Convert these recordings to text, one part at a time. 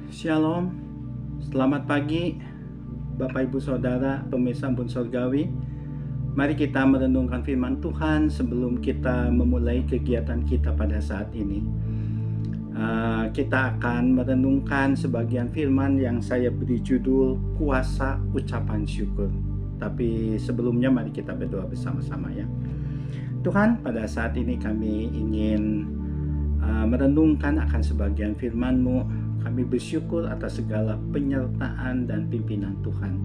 Shalom, selamat pagi Bapak Ibu Saudara pemirsa Ampun Surgawi. Mari kita merenungkan firman Tuhan sebelum kita memulai kegiatan kita pada saat ini. Kita akan merenungkan sebagian firman yang saya beri judul Kuasa Ucapan Syukur. Tapi sebelumnya mari kita berdoa bersama-sama ya. Tuhan, pada saat ini kami ingin merenungkan akan sebagian firman-Mu. Kami bersyukur atas segala penyertaan dan pimpinan Tuhan.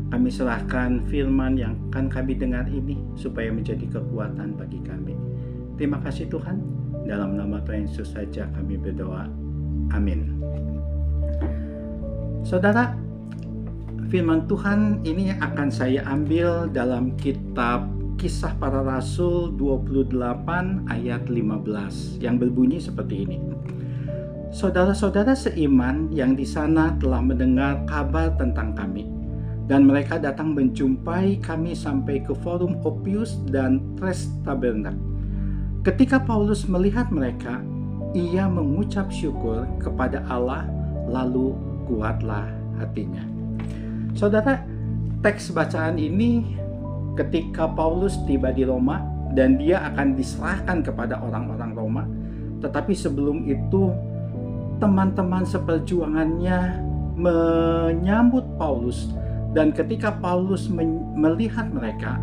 Kami serahkan firman yang akan kami dengar ini supaya menjadi kekuatan bagi kami. Terima kasih Tuhan. Dalam nama Tuhan Yesus saja kami berdoa. Amin. Saudara, firman Tuhan ini akan saya ambil dalam kitab Kisah Para Rasul 28 ayat 15 yang berbunyi seperti ini. Saudara-saudara seiman yang di sana telah mendengar kabar tentang kami, dan mereka datang menjumpai kami sampai ke forum Oppius dan Tres Tabernak. Ketika Paulus melihat mereka, ia mengucap syukur kepada Allah, lalu kuatlah hatinya. Saudara, teks bacaan ini ketika Paulus tiba di Roma dan dia akan diserahkan kepada orang-orang Roma. Tetapi sebelum itu teman-teman seperjuangannya menyambut Paulus, dan ketika Paulus melihat mereka,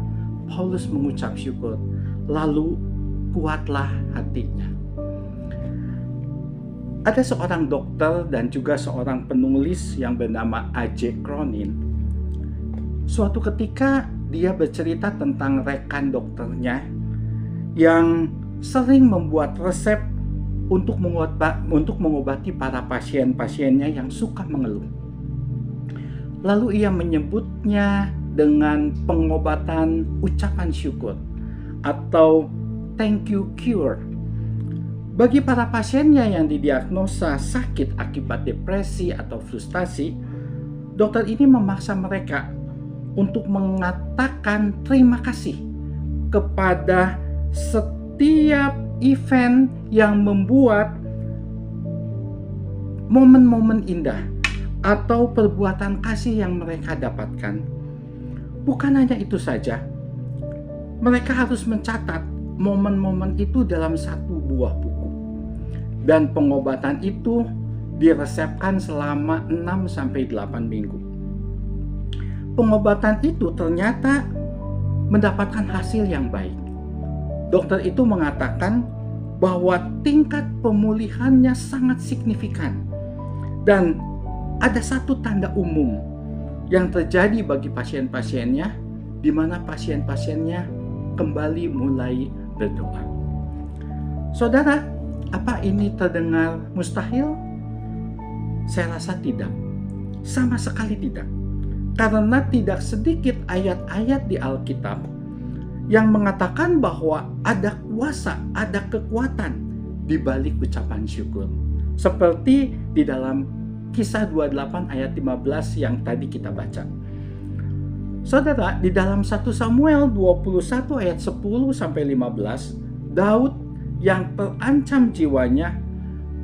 Paulus mengucap syukur, lalu kuatlah hatinya. Ada seorang dokter dan juga seorang penulis yang bernama A.J. Cronin. Suatu ketika dia bercerita tentang rekan dokternya yang sering membuat resep untuk mengobati para pasien-pasiennya yang suka mengeluh. Lalu ia menyebutnya dengan pengobatan ucapan syukur atau thank you cure. Bagi para pasiennya yang didiagnosa sakit akibat depresi atau frustasi, dokter ini memaksa mereka untuk mengatakan terima kasih kepada setiap event yang membuat momen-momen indah atau perbuatan kasih yang mereka dapatkan. Bukan hanya itu saja, mereka harus mencatat momen-momen itu dalam satu buah buku. Dan pengobatan itu diresepkan selama 6-8 minggu. Pengobatan itu ternyata mendapatkan hasil yang baik. Dokter itu mengatakan bahwa tingkat pemulihannya sangat signifikan. Dan ada satu tanda umum yang terjadi bagi pasien-pasiennya, di mana pasien-pasiennya kembali mulai berdoa. Saudara, apa ini terdengar mustahil? Saya rasa tidak. Sama sekali tidak. Karena tidak sedikit ayat-ayat di Alkitab yang mengatakan bahwa ada kuasa, ada kekuatan di balik ucapan syukur. Seperti di dalam Kisah 28 ayat 15 yang tadi kita baca. Saudara, di dalam 1 Samuel 21 ayat 10-15, Daud yang terancam jiwanya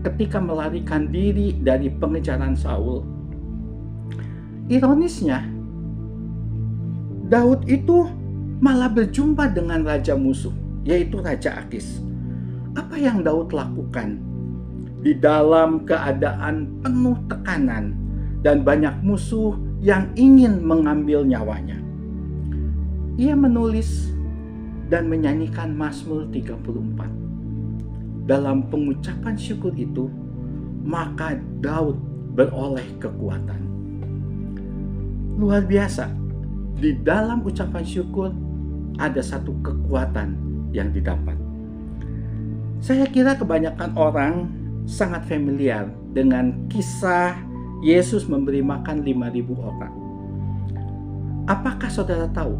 ketika melarikan diri dari pengejaran Saul. Ironisnya, Daud itu malah berjumpa dengan raja musuh, yaitu Raja Akis. Apa yang Daud lakukan? Di dalam keadaan penuh tekanan dan banyak musuh yang ingin mengambil nyawanya, ia menulis dan menyanyikan Mazmur 34. Dalam pengucapan syukur itu, maka Daud beroleh kekuatan. Luar biasa, di dalam ucapan syukur ada satu kekuatan yang didapat. Saya kira kebanyakan orang sangat familiar dengan kisah Yesus memberi makan 5.000 orang. Apakah saudara tahu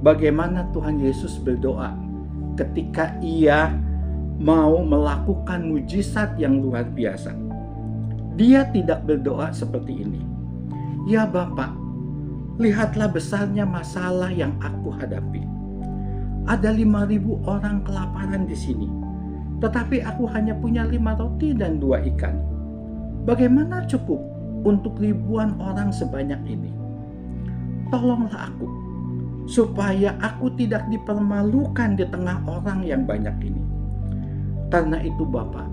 bagaimana Tuhan Yesus berdoa ketika ia mau melakukan mujizat yang luar biasa? Dia tidak berdoa seperti ini. Ya Bapa, lihatlah besarnya masalah yang aku hadapi. Ada 5.000 orang kelaparan di sini, tetapi aku hanya punya 5 roti dan 2 ikan. Bagaimana cukup untuk ribuan orang sebanyak ini. Tolonglah aku, supaya aku tidak dipermalukan di tengah orang yang banyak ini. Karena itu Bapa,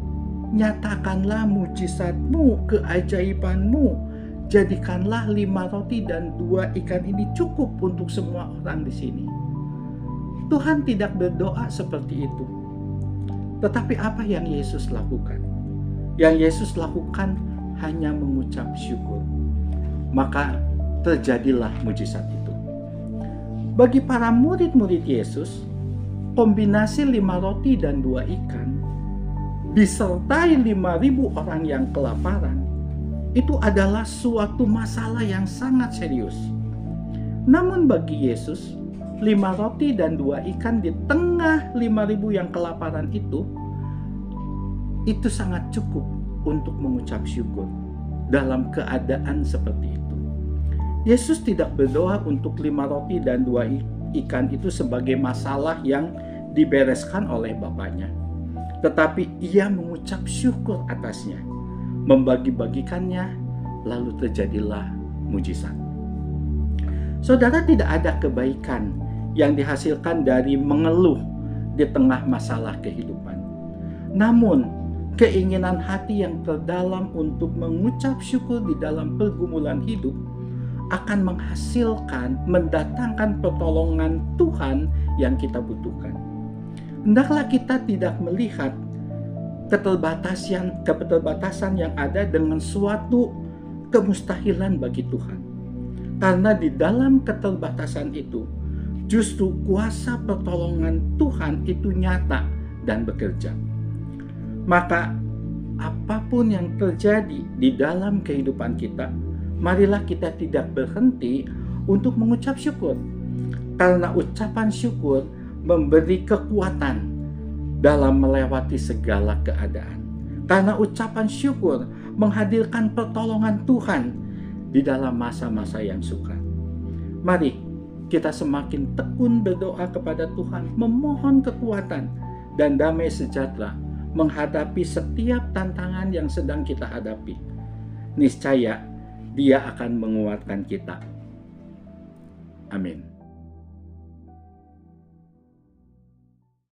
nyatakanlah mujizat-Mu, keajaiban-Mu. Jadikanlah 5 roti dan 2 ikan ini cukup untuk semua orang di sini. Tuhan tidak berdoa seperti itu. Tetapi apa yang Yesus lakukan? Yang Yesus lakukan hanya mengucap syukur. Maka terjadilah mujizat itu. Bagi para murid-murid Yesus, kombinasi 5 roti dan 2 ikan disertai 5.000 orang yang kelaparan, itu adalah suatu masalah yang sangat serius. Namun bagi Yesus, 5 roti dan 2 ikan di tengah 5.000 yang kelaparan itu sangat cukup untuk mengucap syukur dalam keadaan seperti itu. Yesus tidak berdoa untuk 5 roti dan 2 ikan itu sebagai masalah yang dibereskan oleh Bapaknya. Tetapi ia mengucap syukur atasnya, membagi-bagikannya, lalu terjadilah mujizat. Saudara, tidak ada kebaikan yang dihasilkan dari mengeluh di tengah masalah kehidupan. Namun, keinginan hati yang terdalam untuk mengucap syukur di dalam pergumulan hidup akan menghasilkan, mendatangkan pertolongan Tuhan yang kita butuhkan. Hendaklah kita tidak melihat keterbatasan yang ada dengan suatu kemustahilan bagi Tuhan. Karena di dalam keterbatasan itu, justru kuasa pertolongan Tuhan itu nyata dan bekerja. Maka apapun yang terjadi di dalam kehidupan kita, marilah kita tidak berhenti untuk mengucap syukur. Karena ucapan syukur memberi kekuatan dalam melewati segala keadaan. Karena ucapan syukur menghadirkan pertolongan Tuhan di dalam masa-masa yang sukar. Mari kita semakin tekun berdoa kepada Tuhan, memohon kekuatan dan damai sejahtera menghadapi setiap tantangan yang sedang kita hadapi. Niscaya Dia akan menguatkan kita. Amin.